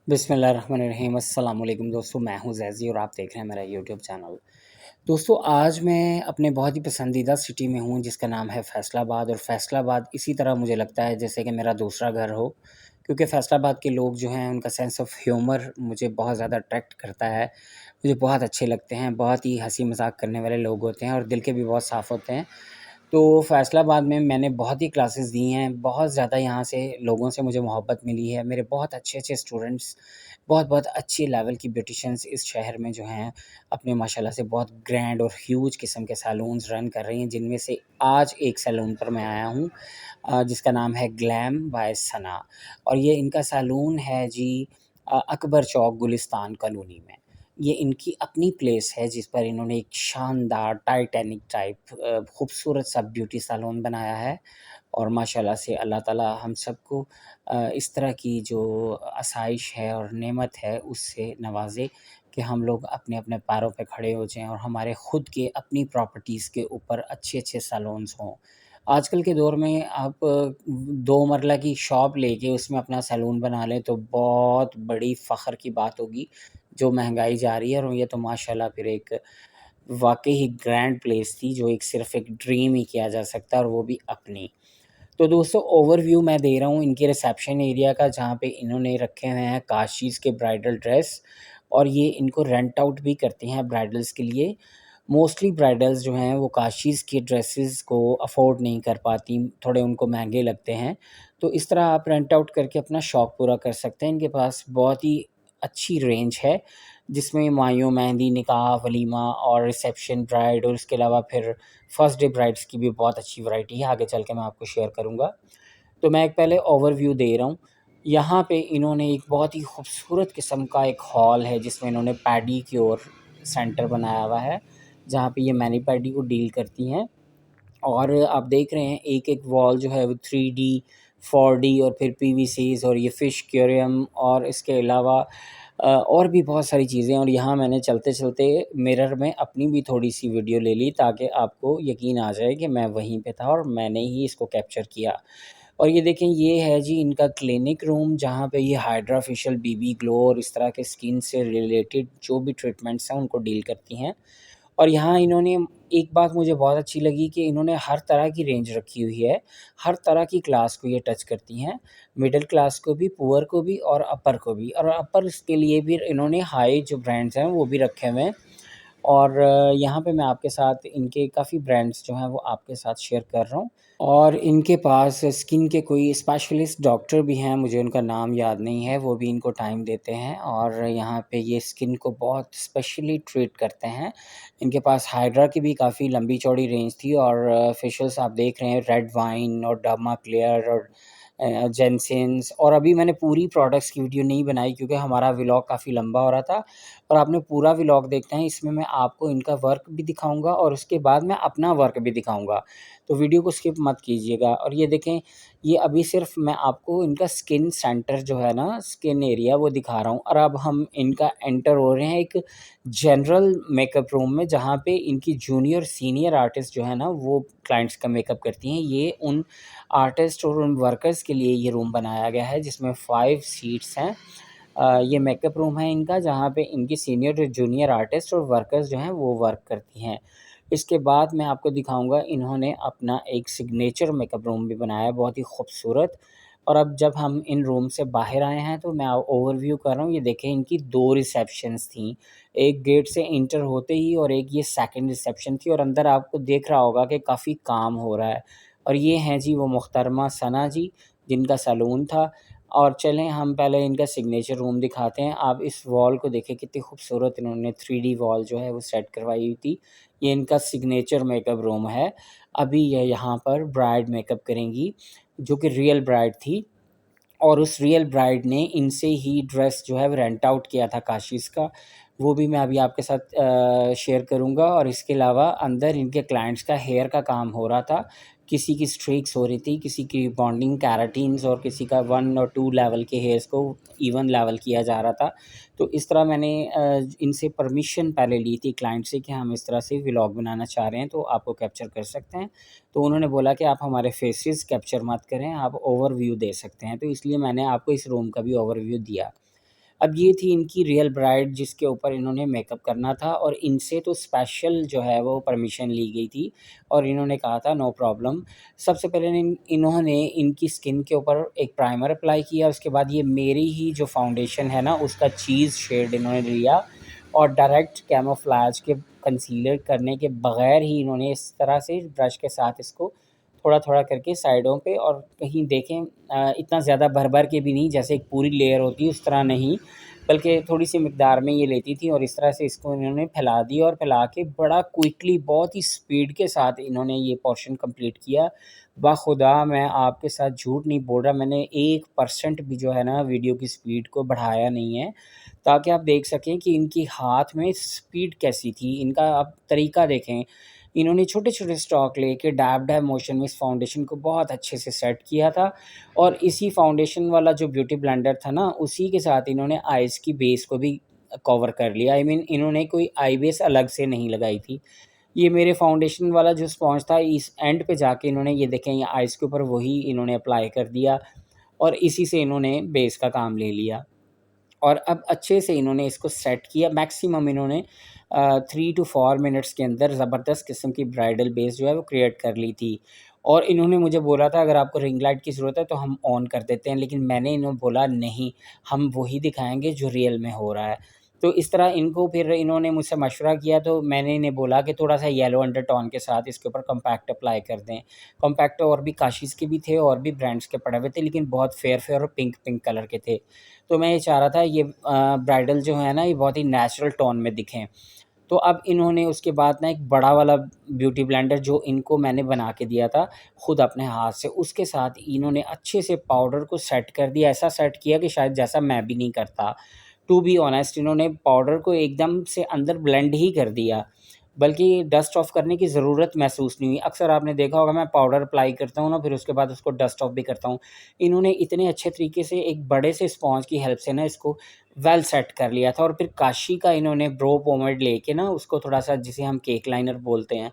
बिस्मिल्लाहिर्रहमानिर्रहीम अस्सलाम वालेकुम दोस्तों, मैं हूं ज़ैज़ी और आप देख रहे हैं मेरा यूट्यूब चैनल। दोस्तों, आज मैं अपने बहुत ही पसंदीदा सिटी में हूं जिसका नाम है फ़ैसलाबाद। और फ़ैसलाबाद इसी तरह मुझे लगता है जैसे कि मेरा दूसरा घर हो, क्योंकि फ़ैसलाबाद के लोग जो हैं उनका सेंस ऑफ ह्यूमर मुझे बहुत ज़्यादा अट्रैक्ट करता है। मुझे बहुत अच्छे लगते हैं, बहुत ही हँसी मज़ाक करने वाले लोग होते हैं और दिल के भी बहुत साफ़ होते हैं। तो फ़ैसलाबाद में मैंने बहुत ही क्लासेस दी हैं, बहुत ज़्यादा यहाँ से लोगों से मुझे मोहब्बत मिली है। मेरे बहुत अच्छे-अच्छे स्टूडेंट्स, बहुत-बहुत अच्छे लेवल की ब्यूटिशियंस इस शहर में जो हैं, अपने माशाल्लाह से बहुत ग्रैंड और ह्यूज किस्म के सैलून्स रन कर रही हैं, जिनमें से आज एक सैलून पर मैं आया हूँ जिसका नाम है ग्लैम बाय सना। और ये इनका सैलून है जी अकबर चौक गुलिस्तान कॉलोनी में। ये इनकी अपनी प्लेस है जिस पर इन्होंने एक शानदार टाइटैनिक टाइप खूबसूरत सा ब्यूटी सैलून बनाया है। और माशाल्लाह से अल्लाह ताला हम सबको इस तरह की जो आसाइश है और नेमत है उससे नवाज़े कि हम लोग अपने-अपने पैरों पे खड़े हो जाएँ और हमारे खुद के अपनी प्रॉपर्टीज़ के ऊपर अच्छे-अच्छे सैलून्स हों। आजकल के दौर में आप 2 मरला की शॉप लेके उसमें अपना सैलून बना लें तो बहुत बड़ी फ़ख्र की बात होगी, जो महँगाई जा रही है। और ये तो माशाल्लाह फिर एक वाक़ई ही ग्रैंड प्लेस थी, जो एक सिर्फ़ एक ड्रीम ही किया जा सकता है और वो भी अपनी। तो दोस्तों, ओवरव्यू मैं दे रहा हूँ इनके रिसेप्शन एरिया का, जहाँ पे इन्होंने रखे हुए हैं काशीज़ के ब्राइडल ड्रेस। और ये इनको रेंट आउट भी करती हैं ब्राइडल्स के लिए। मोस्टली ब्राइडल्स जो हैं वो काशीज़ के ड्रेसेस को अफ़ोर्ड नहीं कर पाती, थोड़े उनको महँगे लगते हैं। तो इस तरह आप रेंट आउट करके अपना शौक पूरा कर सकते हैं। इनके पास बहुत ही अच्छी रेंज है, जिसमें माँयों, मेहंदी, निकाह, वलीमा और रिसेप्शन ब्राइड और इसके अलावा फिर फर्स्ट डे ब्राइड्स की भी बहुत अच्छी वैरायटी है, आगे चल के मैं आपको शेयर करूँगा। तो मैं एक पहले ओवरव्यू दे रहा हूँ। यहाँ पे इन्होंने एक बहुत ही खूबसूरत किस्म का एक हॉल है जिसमें इन्होंने पेडिक्योर सेंटर बनाया हुआ है, जहाँ पे ये मैनी-पेडी को डील करती हैं। और आप देख रहे हैं एक-एक वॉल जो है वो 3D, 4D और फिर पीवीसीज़ और ये फ़िश एक्वेरियम और इसके अलावा और भी बहुत सारी चीज़ें। और यहाँ मैंने चलते-चलते मिरर में अपनी भी थोड़ी-सी वीडियो ले ली ताकि आपको यकीन आ जाए कि मैं वहीं पे था और मैंने ही इसको कैप्चर किया। और ये देखें, ये है जी इनका क्लिनिक रूम, जहाँ पे ये हाइड्रा फेशियल, बीबी ग्लो और इस तरह के स्किन से रिलेटेड जो भी ट्रीटमेंट्स हैं उनको डील करती हैं। और यहाँ इन्होंने एक बात मुझे बहुत अच्छी लगी कि इन्होंने हर तरह की रेंज रखी हुई है, हर तरह की क्लास को ये टच करती हैं, मिडल क्लास को भी, पुअर को भी और अपर को भी। और अपर के लिए भी इन्होंने हाई जो ब्रांड्स हैं वो भी रखे हुए हैं। और यहाँ पे मैं आपके साथ इनके काफ़ी ब्रांड्स जो हैं वो आपके साथ शेयर कर रहा हूँ। और इनके पास स्किन के कोई स्पेशलिस्ट डॉक्टर भी हैं, मुझे उनका नाम याद नहीं है, वो भी इनको टाइम देते हैं और यहाँ पे ये स्किन को बहुत स्पेशली ट्रीट करते हैं। इनके पास हाइड्रा की भी काफ़ी लंबी-चौड़ी रेंज थी और फेशियल्स आप देख रहे हैं रेड वाइन और डर्मा क्लेयर और जेनसेंस। और अभी मैंने पूरी प्रोडक्ट्स की वीडियो नहीं बनाई क्योंकि हमारा व्लॉग काफ़ी लंबा हो रहा था। और आपने पूरा व्लॉग देखना है, इसमें मैं आपको इनका वर्क भी दिखाऊँगा और उसके बाद मैं अपना वर्क भी दिखाऊँगा। तो वीडियो को स्किप मत कीजिएगा। और ये देखें, ये अभी सिर्फ़ मैं आपको इनका स्किन सेंटर जो है ना, स्किन एरिया वो दिखा रहा हूँ। और अब हम इनका एंटर हो रहे हैं एक जनरल मेकअप रूम में, जहाँ पे इनकी जूनियर सीनियर आर्टिस्ट जो है ना, वो क्लाइंट्स का मेकअप करती हैं। ये उन आर्टिस्ट और उन वर्कर्स के लिए ये रूम बनाया गया है जिसमें 5 सीट्स हैं। ये मेकअप रूम है इनका, जहाँ पे इनकी सीनियर और जूनियर आर्टिस्ट और वर्कर्स जो हैं वो वर्क करती हैं। इसके बाद मैं आपको दिखाऊँगा, इन्होंने अपना एक सिग्नेचर मेकअप रूम भी बनाया है, बहुत ही खूबसूरत। और अब जब हम इन रूम से बाहर आए हैं तो मैं ओवरव्यू कर रहा हूँ। ये देखें, इनकी 2 रिसेप्शंस थीं, एक गेट से एंटर होते ही और एक ये सेकंड रिसेप्शन थी। और अंदर आपको देख रहा होगा कि काफ़ी काम हो रहा है। और ये हैं जी वो मुहतरमा सना जी, जिनका सैलून था। और चलें हम पहले इनका सिग्नेचर रूम दिखाते हैं। आप इस वॉल को देखें, कितनी खूबसूरत इन्होंने 3D वॉल जो है वो सेट करवाई हुई थी। ये इनका सिग्नेचर मेकअप रूम है। अभी ये यहाँ पर ब्राइड मेकअप करेंगी, जो कि रियल ब्राइड थी। और उस रियल ब्राइड ने इनसे ही ड्रेस जो है वो रेंट आउट किया था काशीज़ का, वो भी मैं अभी आपके साथ शेयर करूँगा। और इसके अलावा अंदर इनके क्लाइंट्स का हेयर का काम हो रहा था। किसी की स्ट्रीक्स हो रही थी, किसी की बॉन्डिंग केराटिन्स और किसी का 1 और 2 लेवल के हेयर्स को इवन लेवल किया जा रहा था। तो इस तरह मैंने इनसे परमिशन पहले ली थी क्लाइंट से कि हम इस तरह से व्लॉग बनाना चाह रहे हैं, तो आपको कैप्चर कर सकते हैं। तो उन्होंने बोला कि आप हमारे फेसेस कैप्चर मत करें, आप ओवरव्यू दे सकते हैं। तो इसलिए मैंने आपको इस रूम का भी ओवरव्यू दिया। अब ये थी इनकी रियल ब्राइड जिसके ऊपर इन्होंने मेकअप करना था, और इनसे तो स्पेशल जो है वो परमिशन ली गई थी और इन्होंने कहा था नो प्रॉब्लम। सबसे पहले इन्होंने इनकी स्किन के ऊपर एक प्राइमर अप्लाई किया, उसके बाद ये मेरी ही जो फाउंडेशन है ना उसका चीज़ शेड इन्होंने लिया और डायरेक्ट कैमोफ्लेज के कंसीलर करने के बगैर ही इन्होंने इस तरह से ब्रश के साथ इसको थोड़ा-थोड़ा करके साइडों पे, और कहीं देखें इतना ज़्यादा भर-भर के भी नहीं, जैसे एक पूरी लेयर होती है उस तरह नहीं, बल्कि थोड़ी-सी मिकदार में ये लेती थी, और इस तरह से इसको इन्होंने फैला दिया और फैला के बड़ा क्विकली बहुत ही स्पीड के साथ इन्होंने ये पोर्शन कंप्लीट किया। बाखुदा मैं आपके साथ झूठ नहीं बोल रहा, मैंने 1% भी जो है ना वीडियो की स्पीड को बढ़ाया नहीं है, ताकि आप देख सकें कि इनकी हाथ में स्पीड कैसी थी। इनका आप तरीका देखें, इन्होंने छोटे-छोटे स्ट्रोक लेके डैब-डैब मोशन में इस फाउंडेशन को बहुत अच्छे से सेट किया था, और इसी फाउंडेशन वाला जो ब्यूटी ब्लेंडर था ना, उसी के साथ इन्होंने आइज़ की बेस को भी कवर कर लिया। आई मीन इन्होंने कोई आई बेस अलग से नहीं लगाई थी। ये मेरे फाउंडेशन वाला जो स्पॉन्ज था, इस एंड पे जाके इन्होंने ये देखें, ये आइज़ के ऊपर वही इन्होंने अप्लाई कर दिया और इसी से इन्होंने बेस का काम ले लिया। और अब अच्छे से इन्होंने इसको सेट किया। मैक्सिमम इन्होंने 3 टू 4 मिनट्स के अंदर ज़बरदस्त किस्म की ब्राइडल बेस जो है वो क्रिएट कर ली थी। और इन्होंने मुझे बोला था अगर आपको रिंग लाइट की ज़रूरत है तो हम ऑन कर देते हैं, लेकिन मैंने इन्हें बोला नहीं, हम वही दिखाएँगे जो रियल में हो रहा है। तो इस तरह इनको फिर इन्होंने मुझसे मशवरा किया, तो मैंने इन्हें बोला कि थोड़ा-सा येलो अंडरटोन के साथ इसके ऊपर कॉम्पैक्ट अप्लाई कर दें। कॉम्पैक्ट और भी काशिज़ के भी थे और भी ब्रांड्स के पड़े हुए थे, लेकिन बहुत फेयर-फेयर और पिंक-पिंक कलर के थे। तो मैं ये चाह रहा था ये ब्राइडल जो है ना ये बहुत ही नेचुरल टोन में दिखें। तो अब इन्होंने उसके बाद ना एक बड़ा वाला ब्यूटी ब्लेंडर जो इनको मैंने बना के दिया था खुद अपने हाथ से, उसके साथ इन्होंने अच्छे से पाउडर को सेट कर दिया। ऐसा सेट किया कि शायद जैसा मैं भी नहीं करता। टू बी ऑनेस्ट इन्होंने पाउडर को एकदम से अंदर ब्लेंड ही कर दिया, बल्कि डस्ट ऑफ करने की ज़रूरत महसूस नहीं हुई। अक्सर आपने देखा होगा मैं पाउडर अप्लाई करता हूँ ना, फिर उसके बाद उसको डस्ट ऑफ भी करता हूँ। इन्होंने इतने अच्छे तरीके से एक बड़े से स्पॉन्ज की हेल्प से ना इसको वेल सेट कर लिया था, और फिर काशी का इन्होंने ब्रो पोमेड लेके ना उसको थोड़ा-सा, जिसे हम केक लाइनर बोलते हैं,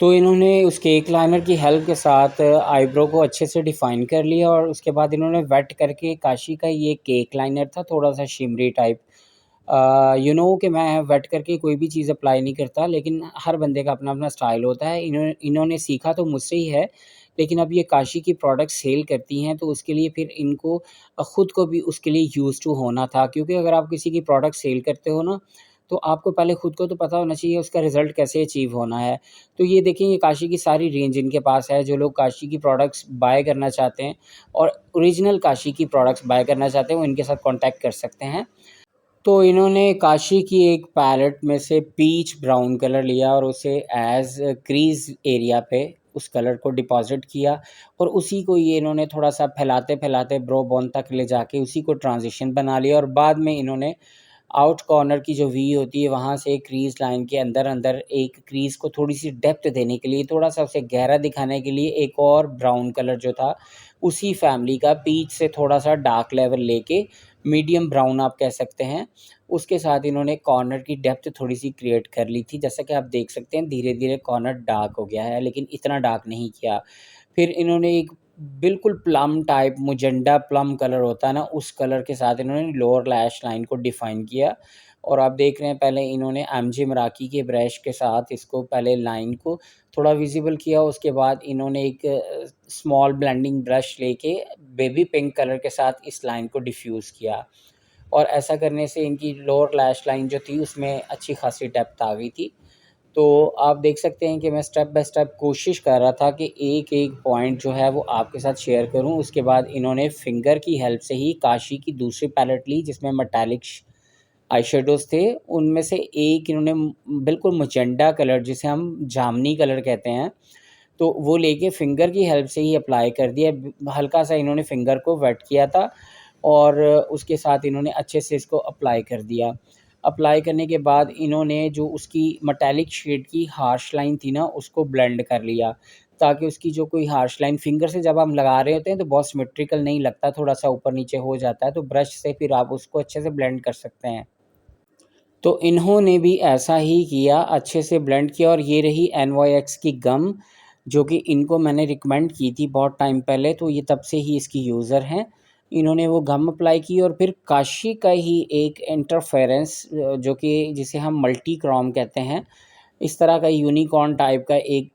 तो इन्होंने उस केक लाइनर की हेल्प के साथ आईब्रो को अच्छे से डिफ़ाइन कर लिया, और उसके बाद इन्होंने वेट करके काशी का ये केक लाइनर था थोड़ा-सा शिमरी टाइप। कि मैं वेट करके कोई भी चीज़ अप्लाई नहीं करता, लेकिन हर बंदे का अपना-अपना स्टाइल होता है। इन्होंने सीखा तो मुझसे ही है, लेकिन अब ये काशी की प्रोडक्ट सेल करती हैं, तो उसके लिए फिर इनको खुद को भी उसके लिए यूज़्ड टू होना था। क्योंकि अगर आप किसी की प्रोडक्ट सेल करते हो ना, तो आपको पहले खुद को तो पता होना चाहिए उसका रिज़ल्ट कैसे अचीव होना है। तो ये देखें, ये काशी की सारी रेंज इनके पास है। जो लोग काशी की प्रोडक्ट्स बाय करना चाहते हैं और ओरिजिनल काशी की प्रोडक्ट्स बाय करना चाहते हैं, वो इनके साथ कॉन्टैक्ट कर सकते हैं। तो इन्होंने काशी की एक पैलेट में से पीच ब्राउन कलर लिया और उसे एज़ क्रीज़ एरिया पे उस कलर को डिपॉज़िट किया, और उसी को ये इन्होंने थोड़ा-सा फैलाते-फैलाते ब्रो बोन तक ले जाके उसी को ट्रांज़िशन बना लिया, और बाद में इन्होंने आउट कॉर्नर की जो वी होती है वहाँ से क्रीज़ लाइन के अंदर-अंदर एक क्रीज़ को थोड़ी-सी डेप्थ देने के लिए, थोड़ा-सा उसे गहरा दिखाने के लिए एक और ब्राउन कलर जो था उसी फ़ैमिली का पीच से थोड़ा-सा डार्क लेवल लेके मीडियम ब्राउन आप कह सकते हैं, उसके साथ इन्होंने कॉर्नर की डेप्थ थोड़ी-सी क्रिएट कर ली थी। जैसा कि आप देख सकते हैं धीरे-धीरे कॉर्नर डार्क हो गया है, लेकिन इतना डार्क नहीं किया। फिर इन्होंने एक बिल्कुल plum type magenta plum colour होता है ना, उस कलर के साथ इन्होंने लोअर लैश लाइन को डिफ़ाइन किया, और आप देख रहे हैं पहले इन्होंने एमजे मराकी के ब्रश के साथ इसको पहले लाइन को थोड़ा विज़िबल किया, उसके बाद इन्होंने एक स्मॉल ब्लेंडिंग ब्रश लेके बेबी पिंक कलर के साथ इस लाइन को डिफ्यूज़ किया, और ऐसा करने से इनकी लोअर लैश लाइन जो थी उसमें अच्छी खासी डेप्थ आ गई थी। तो आप देख सकते हैं कि मैं स्टेप बाय स्टेप कोशिश कर रहा था कि एक-एक पॉइंट जो है वो आपके साथ शेयर करूँ। उसके बाद इन्होंने फिंगर की हेल्प से ही काशी की दूसरी पैलेट ली जिसमें मेटालिक आई शेडोज़ थे। उनमें से एक इन्होंने बिल्कुल मैजेंटा कलर, जिसे हम जामुनी कलर कहते हैं, तो वो लेके फिंगर की हेल्प से ही अप्लाई कर दिया। हल्का-सा इन्होंने फिंगर को वेट किया था और उसके साथ इन्होंने अच्छे से इसको अप्लाई कर दिया। अप्लाई करने के बाद इन्होंने जो उसकी मेटालिक शेड की हार्श लाइन थी ना, उसको ब्लेंड कर लिया, ताकि उसकी जो कोई हार्श लाइन फिंगर से जब हम लगा रहे होते हैं तो बहुत सिमेट्रिकल नहीं लगता, थोड़ा-सा ऊपर-नीचे हो जाता है, तो ब्रश से फिर आप उसको अच्छे से ब्लेंड कर सकते हैं। तो इन्होंने भी ऐसा ही किया, अच्छे से ब्लेंड किया, और ये रही एनवाईएक्स की गम, जो कि इनको मैंने रिकमेंड की थी बहुत टाइम पहले, तो ये तब से ही इसकी यूज़र हैं। इन्होंने वो गम अप्लाई की और फिर काशी का ही एक इंटरफेरेंस जो कि जिसे हम मल्टी क्रोम कहते हैं, इस तरह का यूनिकॉर्न टाइप का एक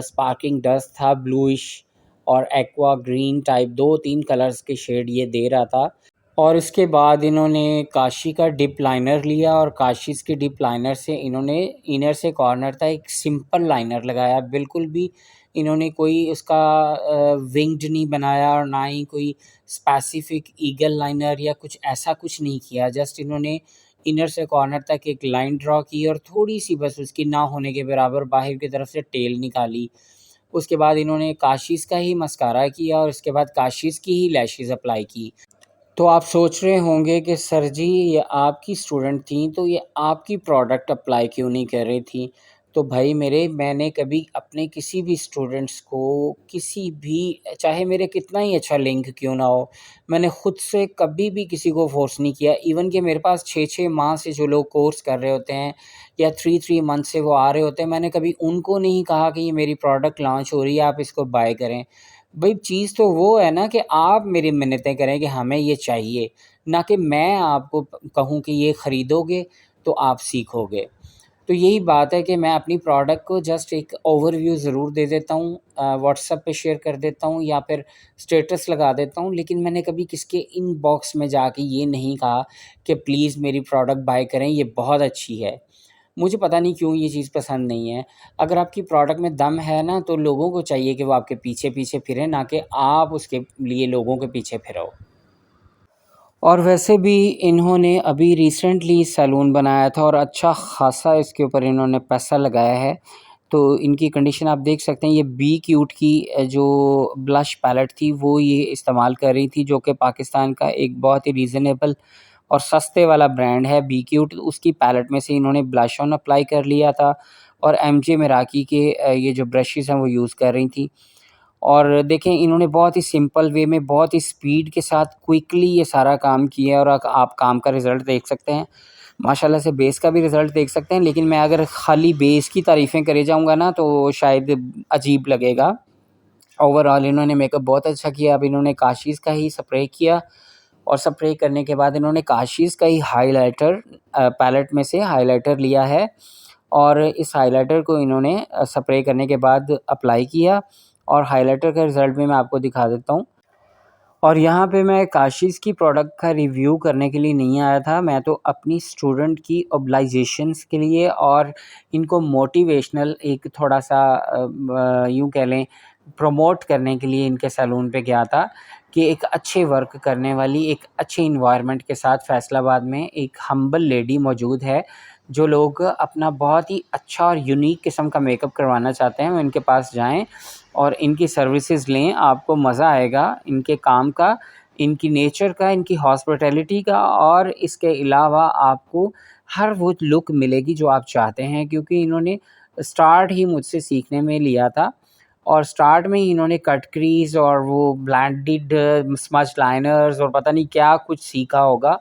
स्पार्किंग डस्ट था, ब्लूइश और एक्वा ग्रीन टाइप 2-3 कलर्स के शेड ये दे रहा था। और इसके बाद इन्होंने काशी का डिप लाइनर लिया और काशीज़ के डिप लाइनर से इन्होंने इनर से कॉर्नर तक एक सिंपल लाइनर लगाया। बिल्कुल भी इन्होंने कोई उसका विंग्ड नहीं बनाया और ना ही कोई स्पेसिफिक ईगल लाइनर या कुछ ऐसा कुछ नहीं किया। जस्ट इन्होंने इनर से कॉर्नर तक एक लाइन ड्रॉ की और थोड़ी-सी बस उसकी ना होने के बराबर बाहर की तरफ से टेल निकाली। उसके बाद इन्होंने काशीज़ का ही मस्कारा किया और उसके बाद काशीज़ की ही लैशेज़ अप्लाई की। तो आप सोच रहे होंगे कि सर जी ये आपकी स्टूडेंट थीं, तो ये आपकी प्रोडक्ट अप्लाई क्यों नहीं कर रही थीं? तो भाई मेरे मैंने कभी अपने किसी भी स्टूडेंट्स को किसी भी चाहे मेरे कितना ही अच्छा लिंक क्यों ना हो, मैंने खुद से कभी भी किसी को फ़ोर्स नहीं किया। इवन कि मेरे पास 6-6 माह से जो लोग कोर्स कर रहे होते हैं या 3-3 मंथ से वो आ रहे होते हैं, मैंने कभी उनको नहीं कहा कि ये मेरी प्रोडक्ट लॉन्च हो रही है, आप इसको बाय करें। भई चीज़ तो वो है ना कि आप मेरी मिन्नतें करें कि हमें ये चाहिए, ना कि मैं आपको कहूँ कि ये खरीदोगे तो आप सीखोगे। तो यही बात है कि मैं अपनी प्रोडक्ट को जस्ट एक ओवरव्यू ज़रूर दे देता हूँ, व्हाट्सएप पे शेयर कर देता हूँ या फिर स्टेटस लगा देता हूँ, लेकिन मैंने कभी किसके इनबॉक्स में जाके ये नहीं कहा कि प्लीज़ मेरी प्रोडक्ट बाय करें, ये बहुत अच्छी है। मुझे पता नहीं क्यों ये चीज़ पसंद नहीं है। अगर आपकी प्रोडक्ट में दम है ना, तो लोगों को चाहिए कि वो आपके पीछे-पीछे फिरें, ना कि आप उसके लिए लोगों के पीछे फिरो। और वैसे भी इन्होंने अभी रिसेंटली सैलून बनाया था और अच्छा ख़ासा इसके ऊपर इन्होंने पैसा लगाया है। तो इनकी कंडीशन आप देख सकते हैं, ये बी क्यूट की जो ब्लश पैलेट थी वो ये इस्तेमाल कर रही थी, जो कि पाकिस्तान का एक बहुत ही रीज़नेबल और सस्ते वाला ब्रांड है बी क्यूट। उसकी पैलेट में से इन्होंने ब्लश ऑन अप्लाई कर लिया था और एमजे मेराकी के ये जो ब्रशेज़ हैं वो यूज़ कर रही थी। और देखें इन्होंने बहुत ही सिंपल वे में, बहुत ही स्पीड के साथ क्विकली ये सारा काम किया है और आप काम का रिज़ल्ट देख सकते हैं। माशाल्लाह से बेस का भी रिज़ल्ट देख सकते हैं, लेकिन मैं अगर खाली बेस की तारीफ़ें करे जाऊँगा ना तो शायद अजीब लगेगा। ओवरऑल इन्होंने मेकअप बहुत अच्छा किया। अब इन्होंने काशीज़ का ही स्प्रे किया और स्प्रे करने के बाद इन्होंने काशीज़ का ही हाइलाइटर पैलेट में से हाइलाइटर लिया है और इस हाइलाइटर को इन्होंने स्प्रे करने के बाद अप्लाई किया और हाइलाइटर का रिज़ल्ट भी मैं आपको दिखा देता हूँ। और यहाँ पे मैं काशीज़ की प्रोडक्ट का रिव्यू करने के लिए नहीं आया था, मैं तो अपनी स्टूडेंट की ऑब्लाइजेशंस के लिए और इनको मोटिवेशनल एक थोड़ा-सा यूँ कह लें प्रमोट करने के लिए इनके सैलून पे गया था कि एक अच्छे वर्क करने वाली, एक अच्छे एनवायरनमेंट के साथ फैसलाबाद में एक हम्बल लेडी मौजूद है, जो लोग अपना बहुत ही अच्छा और यूनिक किस्म का मेकअप करवाना चाहते हैं, वो इनके पास जाएँ और इनकी सर्विसेज़ लें, आपको मज़ा आएगा इनके काम का, इनकी नेचर का, इनकी हॉस्पिटैलिटी का और इसके अलावा आपको हर वो लुक मिलेगी जो आप चाहते हैं, क्योंकि इन्होंने स्टार्ट ही मुझसे सीखने में लिया था और स्टार्ट में ही इन्होंने कट क्रीज़ और वो ब्लेंडेड स्मज लाइनर्स और पता नहीं क्या कुछ सीखा होगा।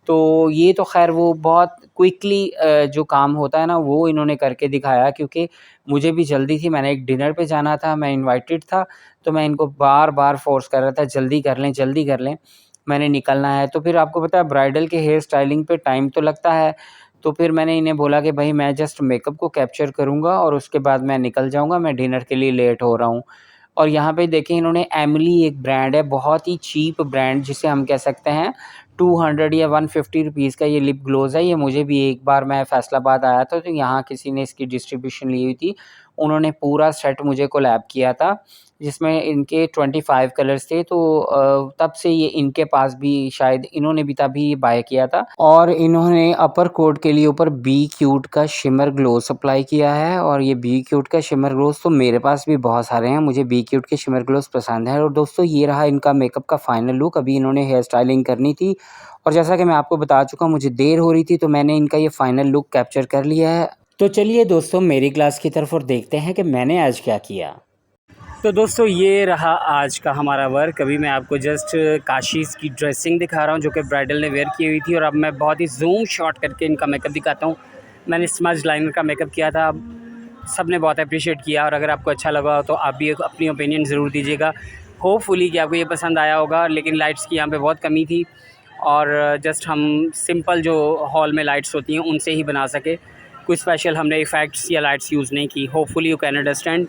तो ये तो ख़ैर वो बहुत क्विकली जो काम होता है ना वो इन्होंने करके दिखाया, क्योंकि मुझे भी जल्दी थी, मैंने एक डिनर पे जाना था, मैं इनवाइटेड था, तो मैं इनको बार-बार फ़ोर्स कर रहा था जल्दी कर लें, जल्दी कर लें, मैंने निकलना है। तो फिर आपको पता है ब्राइडल के हेयर स्टाइलिंग पे टाइम तो लगता है, तो फिर मैंने इन्हें बोला कि भई मैं जस्ट मेकअप को कैप्चर करूँगा और उसके बाद मैं निकल जाऊँगा, मैं डिनर के लिए लेट हो रहा हूँ। और यहाँ पे देखें इन्होंने एमिली एक ब्रांड है, बहुत ही चीप ब्रांड जिसे हम कह सकते हैं 200 या 150 रुपीज़ का ये लिप ग्लोज़ है। ये मुझे भी एक बार मैं फैसलाबाद आया था तो यहाँ किसी ने इसकी डिस्ट्रीब्यूशन ली हुई थी। उन्होंने पूरा सेट मुझे कोलैब किया था, जिसमें इनके 25 कलर्स थे, तो तब से ये इनके पास भी शायद इन्होंने भी तभी बाय किया था और इन्होंने अपर कोट के लिए ऊपर बी क्यूट का शिमर ग्लोस अप्लाई किया है और ये बी क्यूट का शिमर ग्लोस तो मेरे पास भी बहुत सारे हैं, मुझे बी क्यूट के शिमर ग्लोस पसंद है। और दोस्तों ये रहा इनका मेकअप का फाइनल लुक। अभी इन्होंने हेयर स्टाइलिंग करनी थी और जैसा कि मैं आपको बता चुका हूँ मुझे देर हो रही थी, तो मैंने इनका ये फाइनल लुक कैप्चर कर लिया है। तो चलिए दोस्तों मेरी क्लास की तरफ और देखते हैं कि मैंने आज क्या किया। तो दोस्तों ये रहा आज का हमारा वर्क। अभी मैं आपको जस्ट काशीज़ की ड्रेसिंग दिखा रहा हूँ जो कि ब्राइडल ने वेयर की हुई थी, और अब मैं बहुत ही ज़ूम शॉट करके इनका मेकअप दिखाता हूँ। मैंने स्मज लाइनर का मेकअप किया था, सब ने बहुत अप्रिशिएट किया और अगर आपको अच्छा लगा हो तो आप भी एक अपनी ओपिनियन ज़रूर दीजिएगा। होपफुली कि आपको ये पसंद आया होगा। लेकिन लाइट्स की यहाँ पे बहुत कमी थी और जस्ट हम सिंपल जो हॉल में लाइट्स होती हैं उनसे ही बना सके, कोई स्पेशल हमने इफ़ेक्ट्स या लाइट्स यूज़ नहीं की। Hopefully you can understand.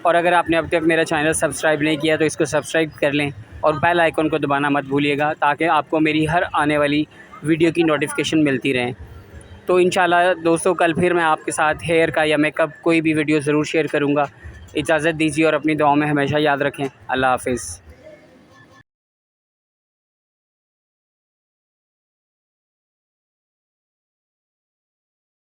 और अगर आपने अब तक मेरा चैनल सब्सक्राइब नहीं किया तो इसको सब्सक्राइब कर लें और बेल आइकन को दबाना मत भूलिएगा, ताकि आपको मेरी हर आने वाली वीडियो की नोटिफिकेशन मिलती रहें। तो इंशाल्लाह दोस्तों कल फिर मैं आपके साथ हेयर का या मेकअप कोई भी वीडियो ज़रूर शेयर करूँगा। इजाज़त दीजिए और अपनी दुआओं में हमेशा याद रखें। अल्लाह हाफ़िज़।